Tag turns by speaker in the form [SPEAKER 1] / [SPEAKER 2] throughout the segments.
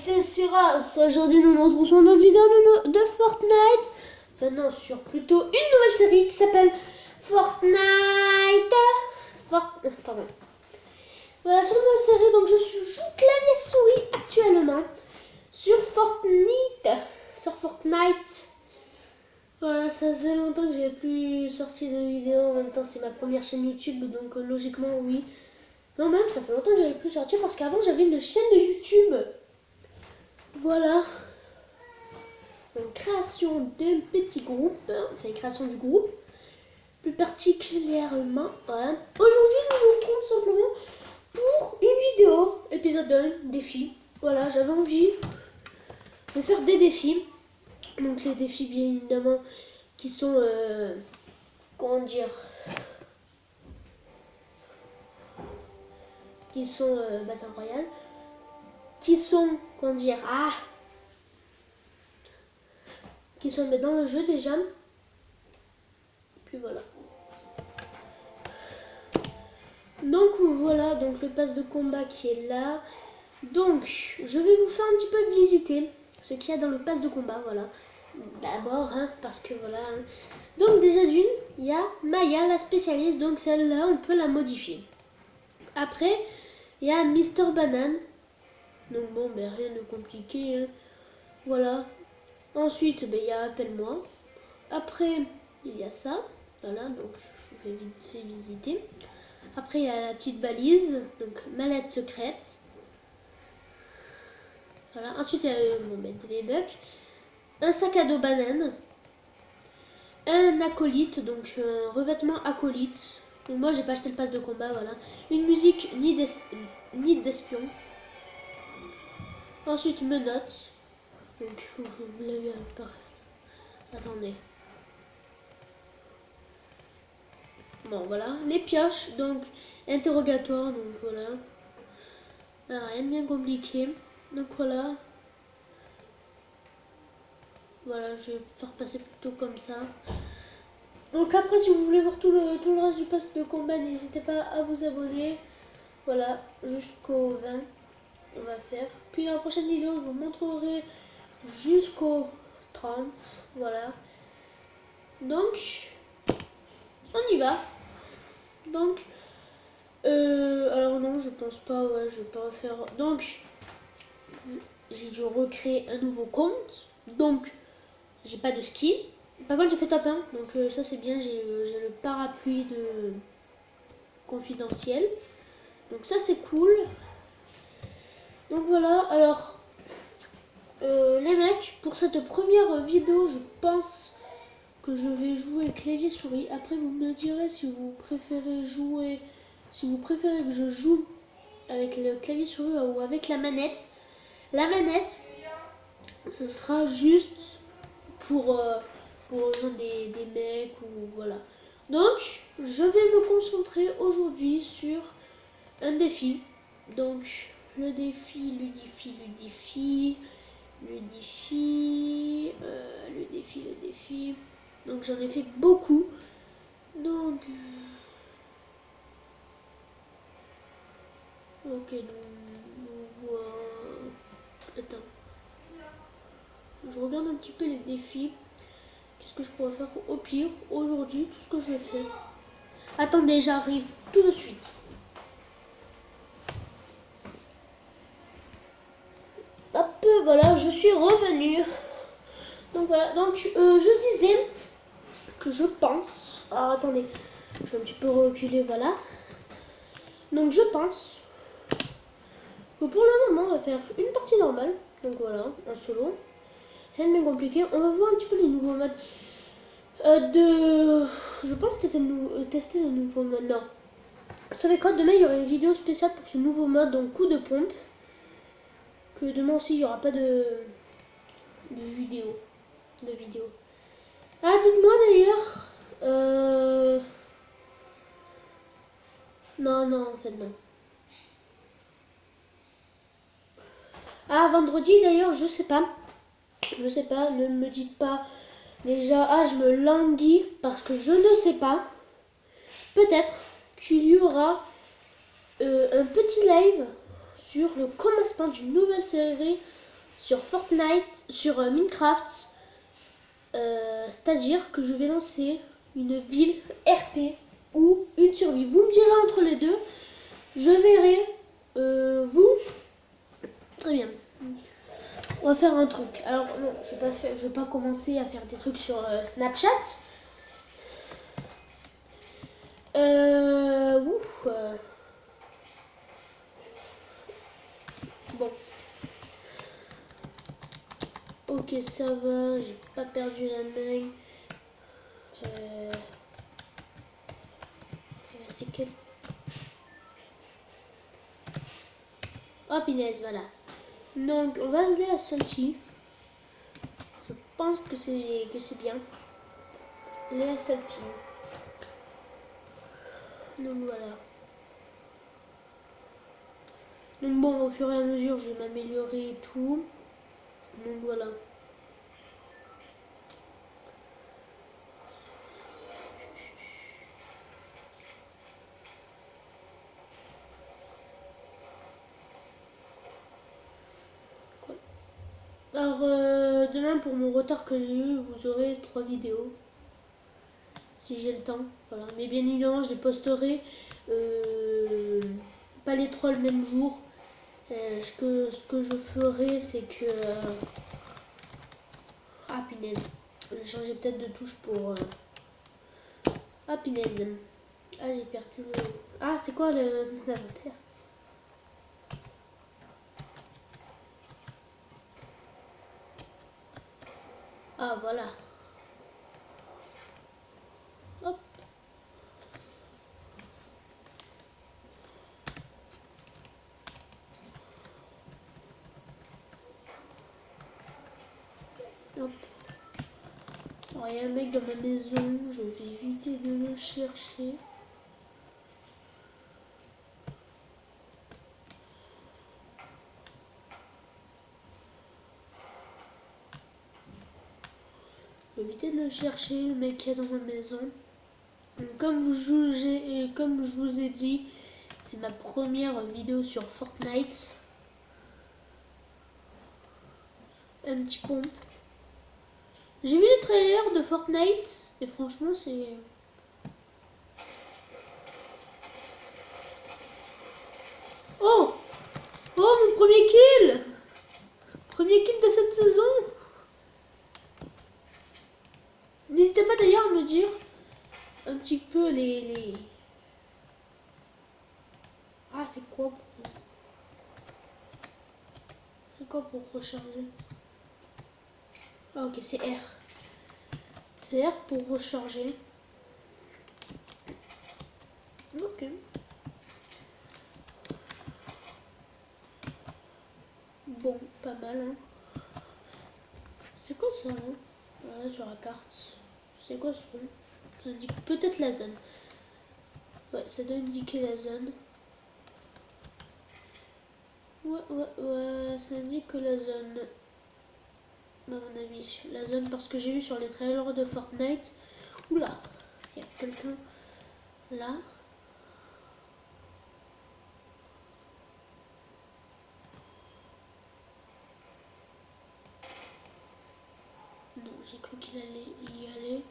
[SPEAKER 1] c'est Syrah. Aujourd'hui nous nous retrouvons sur une vidéo de Fortnite. Enfin non, sur plutôt une nouvelle série qui s'appelle Fortnite. Pardon. Voilà, sur une nouvelle série, donc je joue clavier souris actuellement sur Fortnite. Voilà, ça faisait longtemps que j'avais plus sorti de vidéo. En même temps, c'est ma première chaîne YouTube, donc logiquement, oui. Non, même, ça fait longtemps que j'avais plus sorti parce qu'avant, j'avais une chaîne de YouTube. Voilà. Donc, création d'un petit groupe, enfin, création du groupe, plus particulièrement. Voilà. Aujourd'hui, nous nous retrouvons simplement pour une vidéo, épisode 1, défi. Voilà, j'avais envie de faire des défis. Donc, les défis, bien évidemment, qui sont, comment dire, qui sont Battle Royale, qui sont, comment dire, qui sont dans le jeu déjà. Et puis voilà. Donc voilà, donc le pass de combat qui est là. Donc je vais vous faire un petit peu visiter ce qu'il y a dans le pass de combat, voilà. D'abord, parce que voilà. Donc déjà d'une, il y a Maya, la spécialiste, donc celle-là, on peut la modifier. Après, il y a Mister Banane. Donc bon, ben rien de compliqué, voilà. Ensuite, il y a Appelle-moi. Après, il y a ça. Voilà, donc je vais vite fait visiter. Après, il y a la petite balise, donc mallette secrète. Voilà. Ensuite, il y a des bucks. Un sac à dos banane. Un acolyte, donc un revêtement acolyte. Donc moi, j'ai pas acheté le pass de combat, voilà. Une musique nid d'espion. Ensuite, menottes. Donc, vous l'avez pas. Attendez. Bon, voilà. Les pioches, donc interrogatoire, donc voilà. Rien de bien compliqué. Donc voilà. Voilà, je vais faire passer plutôt comme ça. Donc après, si vous voulez voir tout le reste du pass de combat, n'hésitez pas à vous abonner. Voilà, jusqu'au 20, on va faire. Puis dans la prochaine vidéo, je vous montrerai jusqu'au 30. Voilà. Donc, on y va. Donc, alors non, je pense pas, ouais, je vais pas faire. Donc, j'ai dû recréer un nouveau compte. Donc, j'ai pas de ski. Par contre, j'ai fait top 1. Donc, ça, c'est bien. J'ai le parapluie de confidentiel. Donc, ça, c'est cool. Donc, voilà. Alors, les mecs, pour cette première vidéo, je pense que je vais jouer clavier souris. Après, vous me direz si vous préférez jouer. Si vous préférez que je joue avec le clavier souris ou avec la manette. La manette, ce sera juste pour rejoindre des mecs ou voilà. Donc, je vais me concentrer aujourd'hui sur un défi. Donc, le défi. Donc, j'en ai fait beaucoup. Donc, ok, donc, voilà. Attends. Je regarde un petit peu les défis. Qu'est-ce que je pourrais faire au pire aujourd'hui, tout ce que je vais faire. Attendez, j'arrive tout de suite. Hop, voilà, je suis revenue. Donc voilà, donc je disais que je pense. Alors attendez, je vais un petit peu reculer, voilà. Donc je pense que pour le moment, on va faire une partie normale. Donc voilà, un solo. Rien de bien compliqué. On va voir un petit peu les nouveaux modes. Je pense tester le nouveau mode. Non. Vous savez quoi, demain il y aura une vidéo spéciale pour ce nouveau mode, donc coup de pompe. Que demain aussi il n'y aura pas de vidéo. Ah, dites-moi d'ailleurs. Non, en fait non. Ah, vendredi d'ailleurs, je sais pas. Ne me dites pas. Déjà, je me languis parce que je ne sais pas. Peut-être qu'il y aura un petit live sur le commencement d'une nouvelle série sur Fortnite, sur Minecraft. C'est-à-dire que je vais lancer une ville RP ou une survie. Vous me direz entre les deux. Je verrai. Vous. Très bien. On va faire un truc. Alors non, je vais pas commencer à faire des trucs sur Snapchat. Ouf. Bon. Ok, ça va. J'ai pas perdu la main. C'est quel... Oh, punaise, voilà. Donc, on va aller à Santi. Je pense que c'est bien. Aller à Santi. Donc, voilà. Donc, bon, au fur et à mesure, je vais m'améliorer et tout. Donc, voilà. Alors, demain, pour mon retard que j'ai eu, vous aurez 3 vidéos. Si j'ai le temps. Voilà. Mais bien évidemment, je les posterai pas les 3 le même jour. Ce que je ferai, c'est que... Ah, punaise. J'ai changé peut-être de touche pour... Ah, punaise. Ah, j'ai perdu le... Ah, c'est quoi mon inventaire? Ah, voilà. Hop. Hop. Alors, il y a un mec dans ma maison. Je vais éviter de le chercher. Je vais éviter de le chercher, le mec qui est dans ma maison. Donc, comme je vous ai dit, c'est ma première vidéo sur Fortnite. Un petit pompe. J'ai vu les trailers de Fortnite et franchement c'est... Oh! Oh, mon premier kill! Premier kill de cette saison! N'hésitez pas d'ailleurs à me dire un petit peu les... Ah, c'est quoi pour... C'est quoi pour recharger? Ah, ok, c'est R. C'est R pour recharger. Ok. Bon, pas mal, hein. C'est quoi ça, hein? Voilà, sur la carte. C'est quoi ce truc? Ça indique peut-être la zone. Ouais, ça doit indiquer la zone. Ouais, ça indique la zone. À mon avis, la zone, parce que j'ai vu sur les trailers de Fortnite. Oula, il y a quelqu'un là. Non, j'ai cru qu'il allait y aller.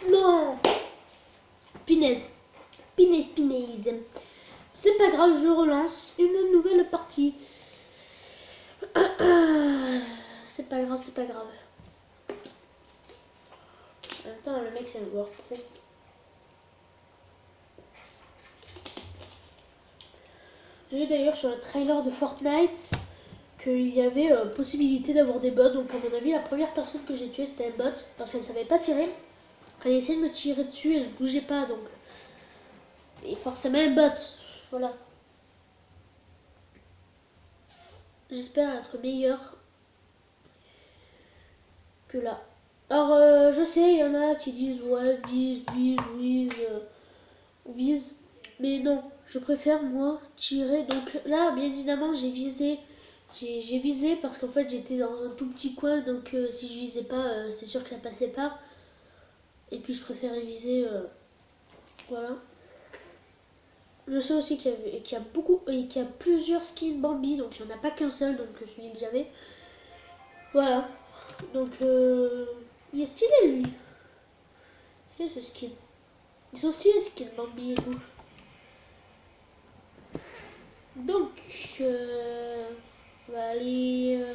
[SPEAKER 1] Non! Punaise. Punaise. C'est pas grave, je relance une nouvelle partie. C'est pas grave, c'est pas grave. Attends, le mec c'est un joueur pro. J'ai vu d'ailleurs sur le trailer de Fortnite qu'il y avait possibilité d'avoir des bots. Donc à mon avis, la première personne que j'ai tuée c'était un bot parce qu'elle ne savait pas tirer. Elle essayait de me tirer dessus et je bougeais pas, donc c'était forcément un bot. Voilà. J'espère être meilleur que là. Alors, je sais, il y en a qui disent ouais, vise. Mais non, je préfère moi tirer. Donc là, bien évidemment, j'ai visé. J'ai visé parce qu'en fait, j'étais dans un tout petit coin. Donc si je visais pas, c'est sûr que ça passait pas. Et puis, je préférais viser. Voilà. Je sais aussi qu'il y a beaucoup et qu'il y a plusieurs skins Bambi. Donc il n'y en a pas qu'un seul. Donc celui que j'avais. Voilà. Donc il est stylé lui. C'est ce skin. Ils sont stylés skins Bambi et tout. Donc, on va aller.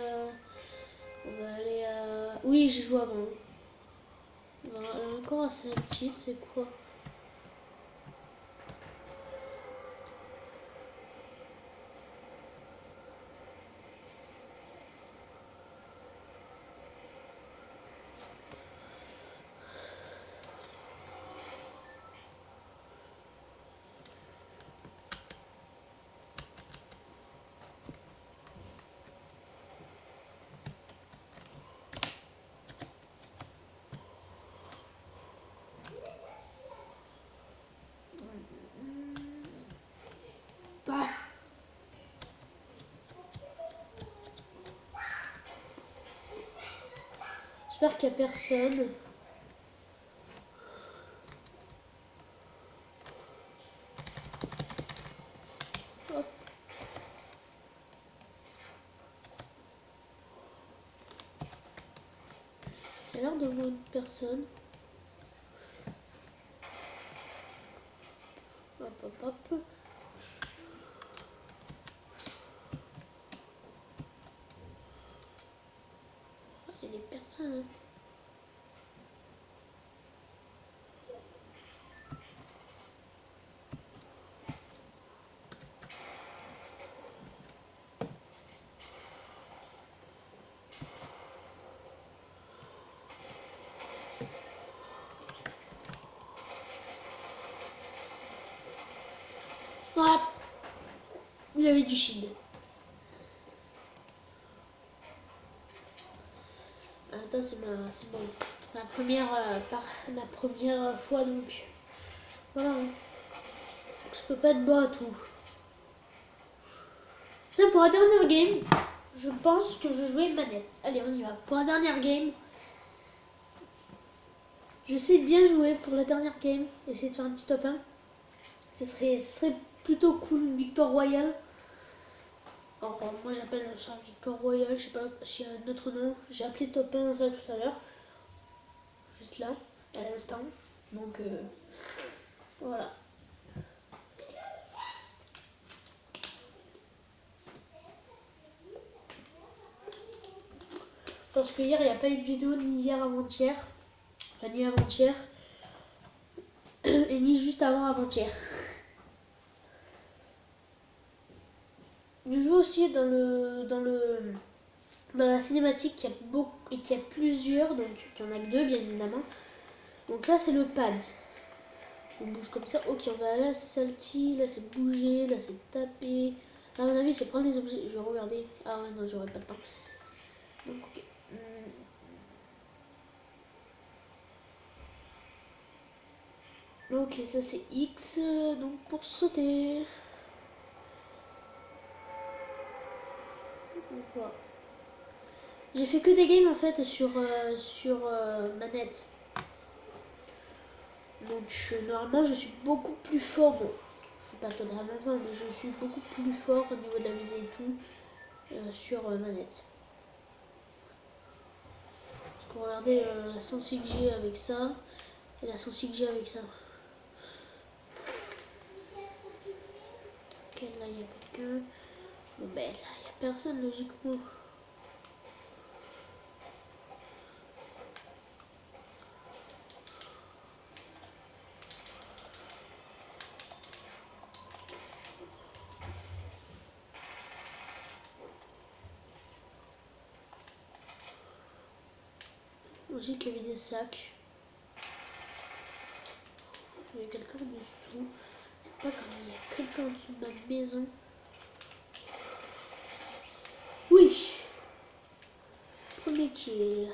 [SPEAKER 1] On va aller à. Oui, j'ai joué avant. On va aller encore à cette petite, c'est quoi? Ah, j'espère qu'il n'y a personne. Hop. Il y a l'air de voir une personne. Hop, hop, hop. Il y a des personnes. Hein. Ah, il y avait du shield. Attends, c'est bon. Ma première fois donc. Voilà. Hein. Donc, je peux pas être bon à tout. Tiens, pour la dernière game, je pense que je jouais manette. Allez, on y va. Pour la dernière game, je sais bien jouer pour la dernière game. Essayer de faire un petit top 1. Ce serait plutôt cool, une victoire royale. Alors, moi j'appelle ça victoire royale, je sais pas s'il y a un autre nom. J'ai appelé top 1 ça tout à l'heure. Juste là, à l'instant. Donc voilà. Parce que hier il n'y a pas eu de vidéo ni hier avant-hier. Enfin ni avant-hier. Et ni juste avant avant-hier. Je joue aussi dans la cinématique qui a beaucoup et qui a plusieurs, donc il n'y en a que deux bien évidemment. Donc là c'est le pad. On bouge comme ça. Ok, on va là salty, là c'est bouger, là c'est taper. À mon avis c'est prendre les objets. Je vais regarder. Ah ouais non j'aurais pas le temps. Donc ok. Ok ça c'est X donc pour sauter. Voilà. J'ai fait que des games en fait sur manette. Donc normalement je suis beaucoup plus fort. Bon, je suis pas totalement fort, mais je suis beaucoup plus fort au niveau de la visée et tout sur manette. Parce que regardez la sensi que j'ai avec ça et la sensi que j'ai avec ça. Ok, là il y a quelqu'un. Bon ben là il y a personne logiquement. Aussi qu'il y avait des sacs. Il y a quelqu'un en dessous. Je sais pas comment il y a quelqu'un en dessous de ma maison. Oui. Premier kill.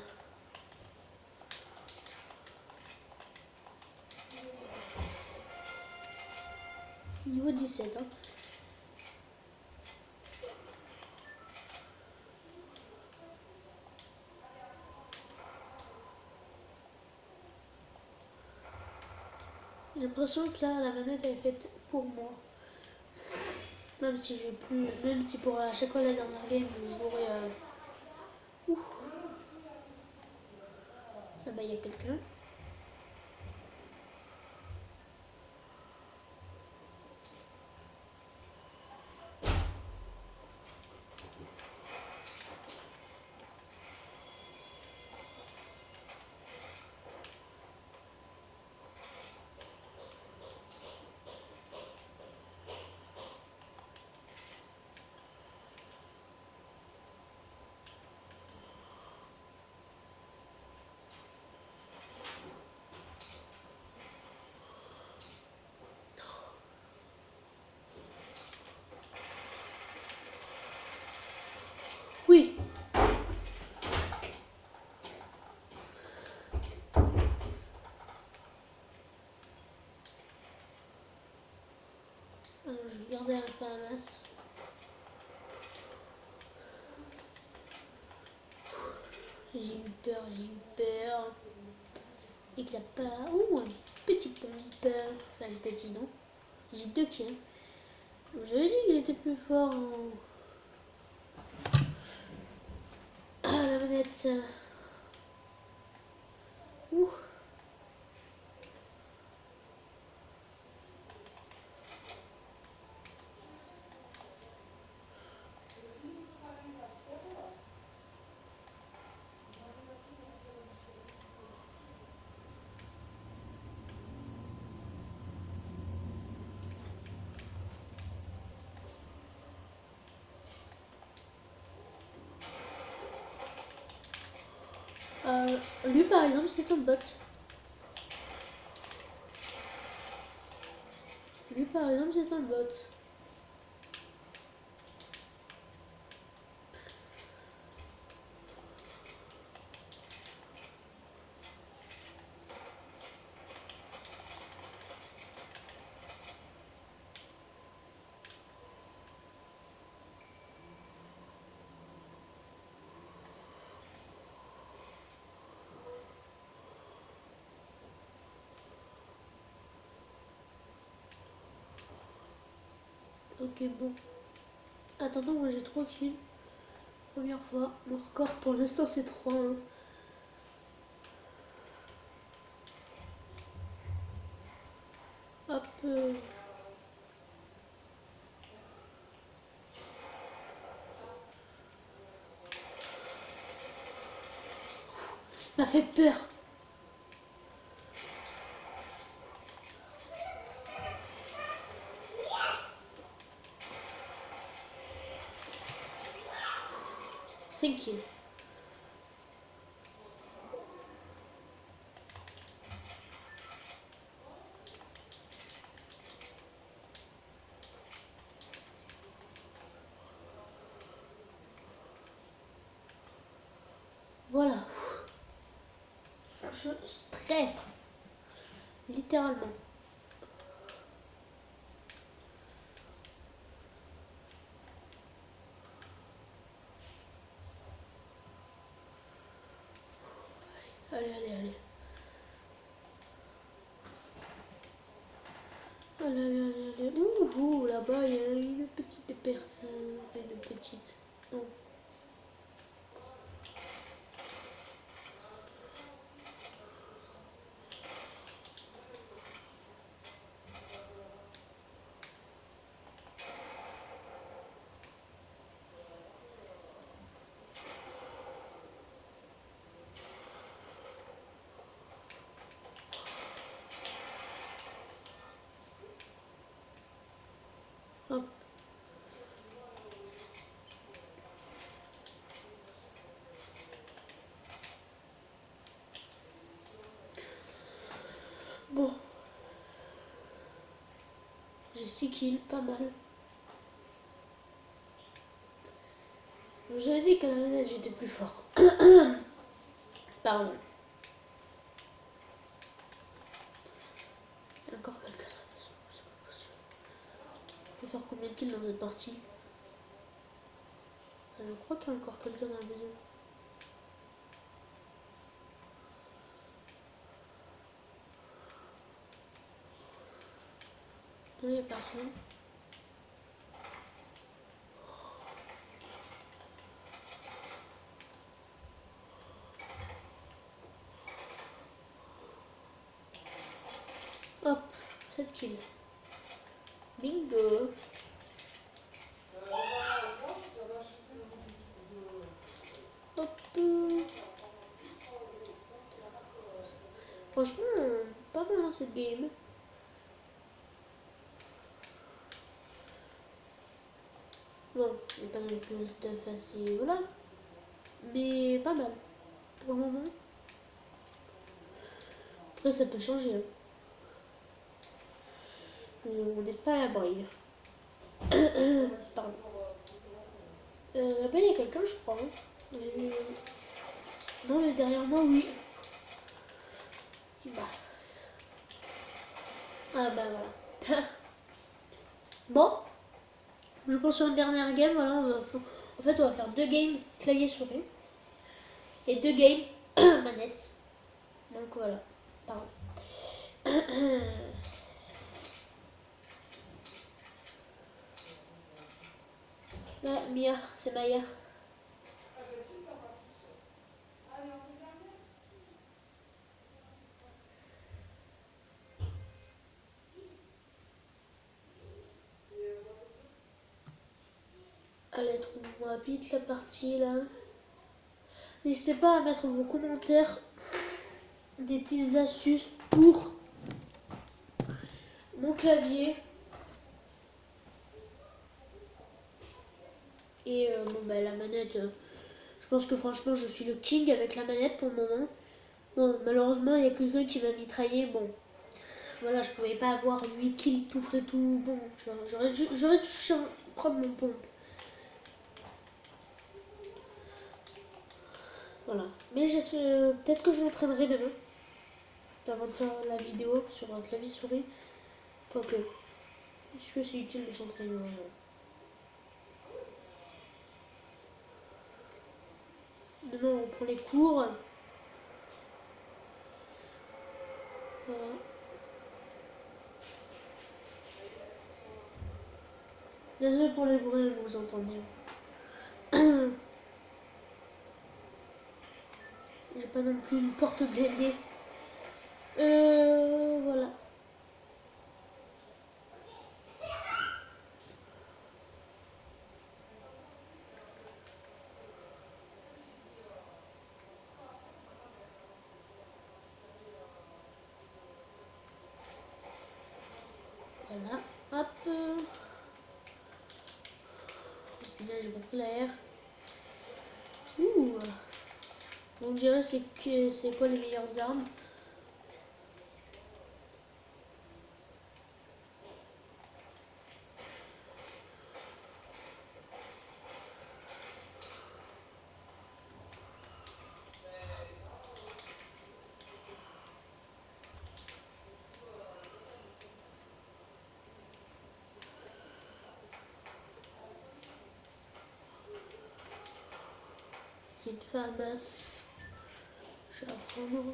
[SPEAKER 1] Niveau 17. Hein. J'ai l'impression que là, la manette est faite pour moi. Même si j'ai plus. Même si pour à chaque fois la dernière game, je jouerai. Ouh. Là-bas, il y a quelqu'un. Oui. Alors, je vais garder Alpha Hamas. J'ai eu peur, j'ai eu peur. Et qu'il a pas. Ouh, un petit pompe. Enfin, un petit non. J'ai 2 kills. J'avais dit que j'étais plus fort en. Ah, la manette. Ouh. Lui par exemple c'est un bot. Lui par exemple c'est un bot. Ok bon. Attendons, moi j'ai 3 kills. Première fois. Mon record pour l'instant c'est 3. Hein. Hop. M'a fait peur. Cinq kills. Voilà. Je stresse. Littéralement. Allez, allez, allez. Allez, allez, allez, allez. Ouh, là-bas, il y a une petite personne. Une petite. Non. Hop. Bon. J'ai 6 kills, pas mal. J'avais dit qu'à la manette j'étais plus fort. Pardon. Il y a encore quelqu'un. C'est pas possible. faire combien de kills dans cette partie? Je crois qu'il y a encore quelqu'un dans la maison. Non, il n'y a personne. Hop, 7 kills. Bingo. Hop. Franchement, pas mal dans cette game. Bon, il n'est pas non plus un stuff assez... Voilà. Mais pas mal. Pour le moment. Après, ça peut changer. Hein. On n'est pas à l'abri. Pardon. Là-bas, il y a quelqu'un, je crois. Hein. Non, mais derrière moi, oui. Bah. Ah bah voilà. Bon. Je pense sur une dernière game. Voilà, en fait, on va faire 2 games clavier-souris. Et 2 games manette. Donc voilà. Pardon. Là, Mia, c'est Maya. Allez, trouve-moi vite la partie là. N'hésitez pas à mettre vos commentaires des petites astuces pour mon clavier. Et bon, bah, la manette, je pense que franchement, je suis le king avec la manette pour le moment. Bon, malheureusement, il y a quelqu'un qui m'a mitraillé. Bon, voilà, je pouvais pas avoir 8 kills tout frais tout. Bon, j'aurais dû prendre mon pompe. Voilà. Mais peut-être que je m'entraînerai demain. Avant de faire la vidéo sur un clavier souris. Quoique, est-ce que c'est utile de s'entraîner? Demain, on prend les cours. Voilà. Désolé pour les bruits, vous entendez. J'ai pas non plus une porte blindée. Voilà. Voilà. Hop. Là, j'ai pas pris l'air. Ouh. On dirait c'est quoi les meilleures armes. Une famas. Je vais apprendre.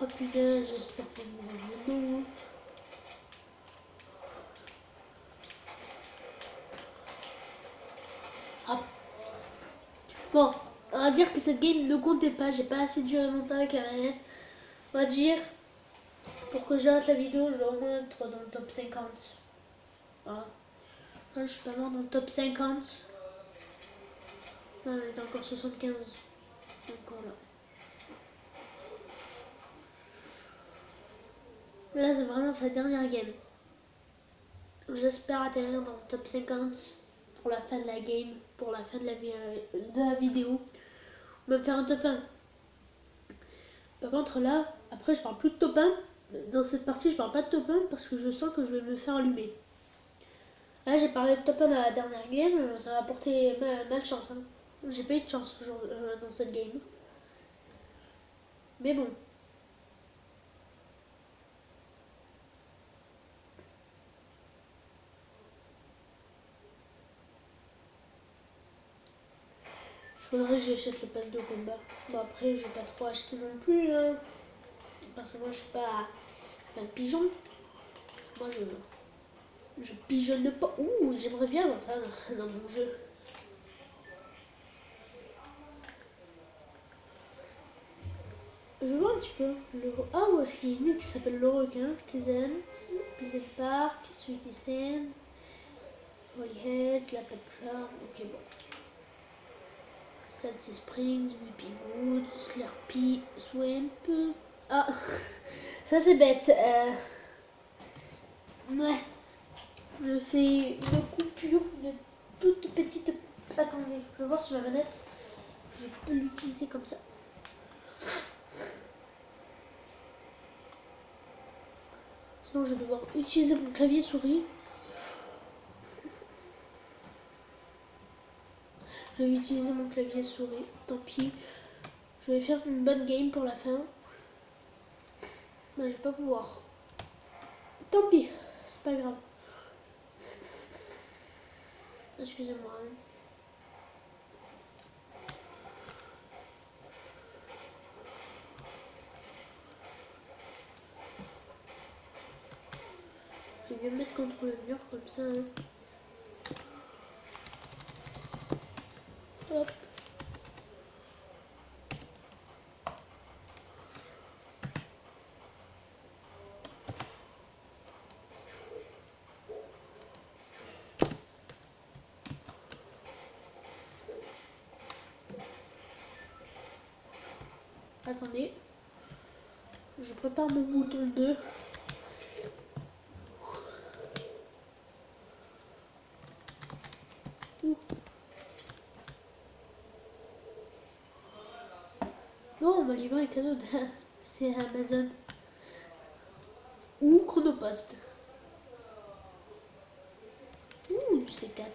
[SPEAKER 1] Oh putain, j'espère qu'on me non. Ah. Bon, on va dire que cette game ne comptait pas. J'ai pas assez duré longtemps avec la manette. On va dire, pour que j'arrête la vidéo, je dois au moins être dans le top 50. Voilà. Là, je suis pas loin dans le top 50. Non, il est encore 75. Donc voilà. Là, c'est vraiment sa dernière game. J'espère atterrir dans le top 50 pour la fin de la game, pour la fin de la vidéo. Ou même faire un top 1. Par contre, là, après, je parle plus de top 1. Dans cette partie, je parle pas de top 1 parce que je sens que je vais me faire allumer. Là, j'ai parlé de top 1 à la dernière game, ça m'a apporté malchance. Hein. J'ai pas eu de chance dans cette game. Mais bon. Faudrait que j'achète le pass de combat. Bon, après, je vais pas trop acheter non plus. Hein, parce que moi, je suis pas un pigeon. Moi, je pigeonne pas. Ouh, j'aimerais bien avoir ça dans mon jeu. Je vois un petit peu. Ah ouais, il y a une île qui s'appelle le requin. Pleasant Park, Sweetie Sand, Holyhead, la Pet Farm. Ok, bon. Salty Springs, Weeping Woods, Slurpee, Swamp. Ah, ça c'est bête. Ouais. Je fais une coupure, une toute petite. Attendez, je vais voir sur ma manette. Je peux l'utiliser comme ça. Sinon, je vais devoir utiliser mon clavier souris. Je vais utiliser mon clavier souris. Tant pis. Je vais faire une bonne game pour la fin. Mais je vais pas pouvoir. Tant pis. C'est pas grave. Excusez-moi. Hein. Je vais me mettre contre le mur comme ça. Hein. Hop. Attendez. Je prépare mon bouton 2. Non, on m'a livré un cadeau. C'est Amazon. Ou Chronopost. Ouh, c'est 4.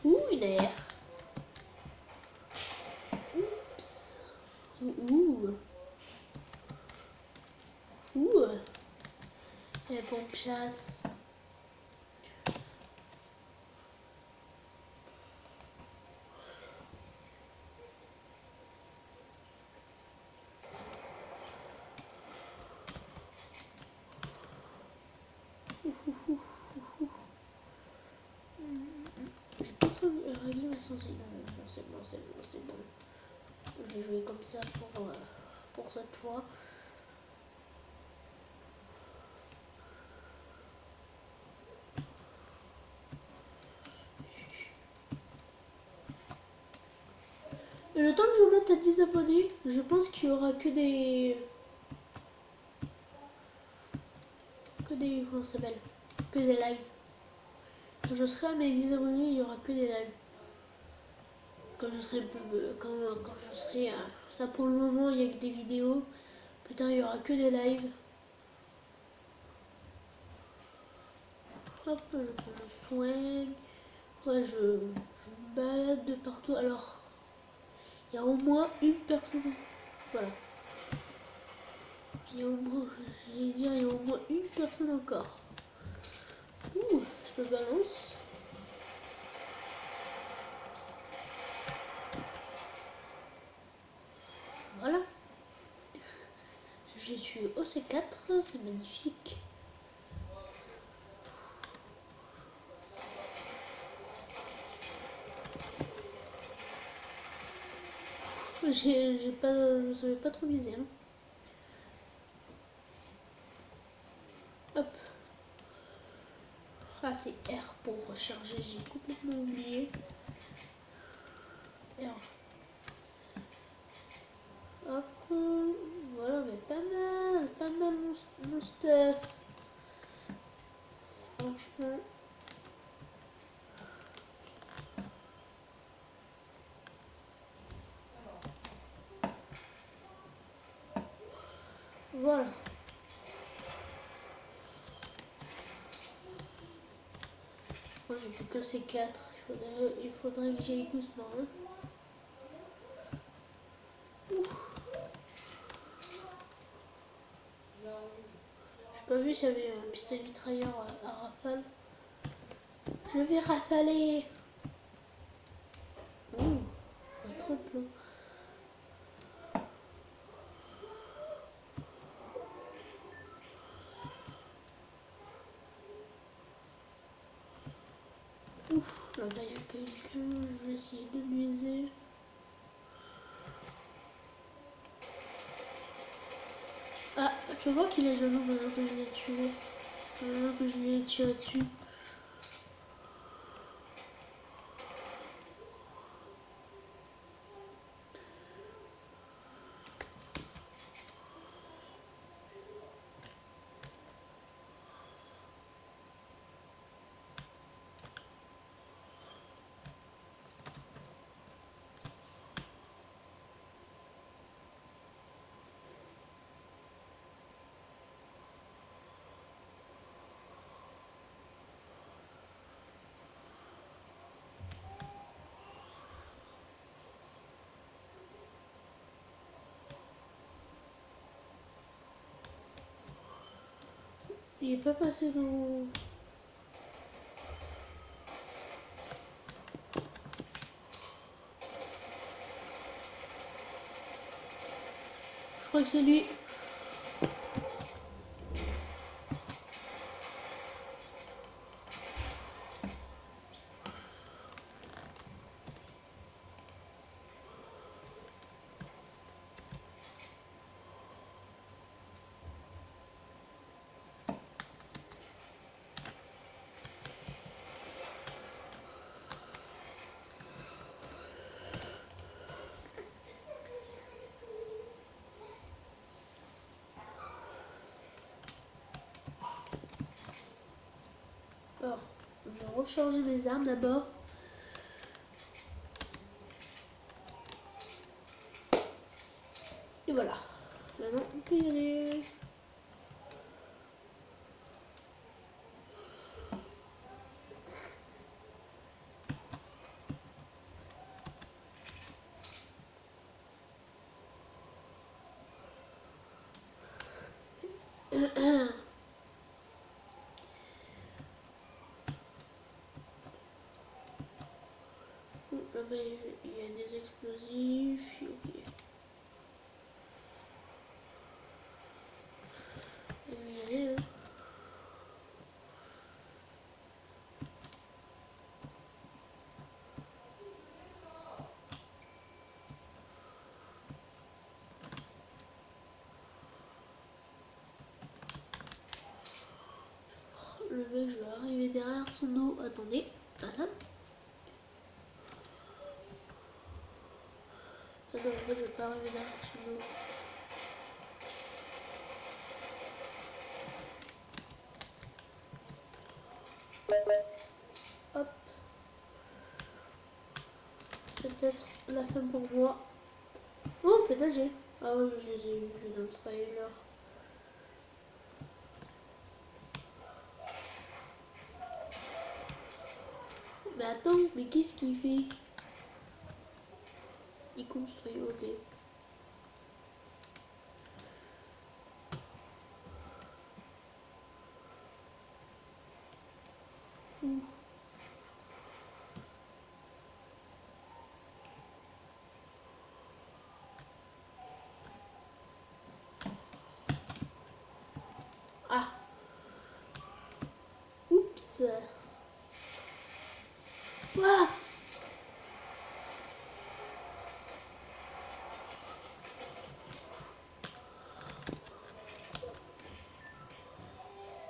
[SPEAKER 1] Ouh, une air. Oups. Ouh. Ouh. Et pompe chasse. J'ai pas trop réglé ma sensibilité. Non, c'est bon, c'est bon, c'est bon. Je vais jouer comme ça pour cette fois. Et le temps que je monte à 10 abonnés, je pense qu'il y aura que des... Comment ça s'appelle? Que des lives. Quand je serai à mes 10 abonnés, il y aura que des lives. Quand je serai... Quand je serai... Là pour le moment, il n'y a que des vidéos. Plus tard, il y aura que des lives. Hop, je prends le soin. Ouais, je me balade de partout. Alors, il y a au moins une personne. Voilà. Il y a au moins, j'allais dire, il y a au moins une personne encore. Ouh, je me balance. Voilà. Je suis au C4, c'est magnifique. Je savais pas trop viser. Hein. Hop. Ah, c'est R pour recharger, j'ai complètement oublié. R. Hop. Voilà, mais pas mal mon stuff. Franchement. Voilà. Moi j'ai plus que ces 4. Il faudrait que j'aille doucement. Hein. J'ai pas vu s'il y avait un pistolet mitrailleur à rafale. Je vais rafaler. Ouh, trop de plomb. Ouf, là-bas il y a quelqu'un. Je vais essayer de nuiser. Ah, tu vois qu'il est jaloux maintenant que je l'ai tué. Maintenant que je lui ai tiré dessus. Il est pas passé dans... Je crois que c'est lui. Alors, je vais recharger mes armes d'abord. Et voilà. Maintenant, on peut y aller. Là-bas, il y a des explosifs. Ok. On va y aller, hein. Le mec, je vais arriver derrière son dos. Attendez. Voilà. Ah non, en fait, je vais pas arriver derrière son dos. Hop. C'est peut-être la fin pour moi. Oh, pétagé. Ah oui, je les ai vus dans le trailer. Mais attends, mais qu'est-ce qu'il fait? Il construit, ok. Ouh. Ah. Oups. Ouah.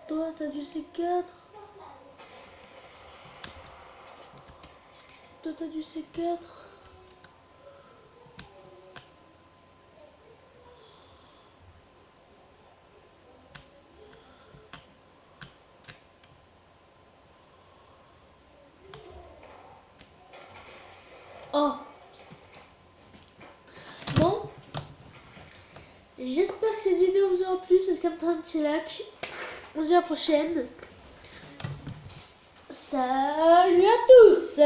[SPEAKER 1] Toi, t'as du C4. Toi, t'as du C4. Oh. Bon. J'espère que cette vidéo vous aura plu. C'est comme un petit like. On se dit à la prochaine. Salut à tous!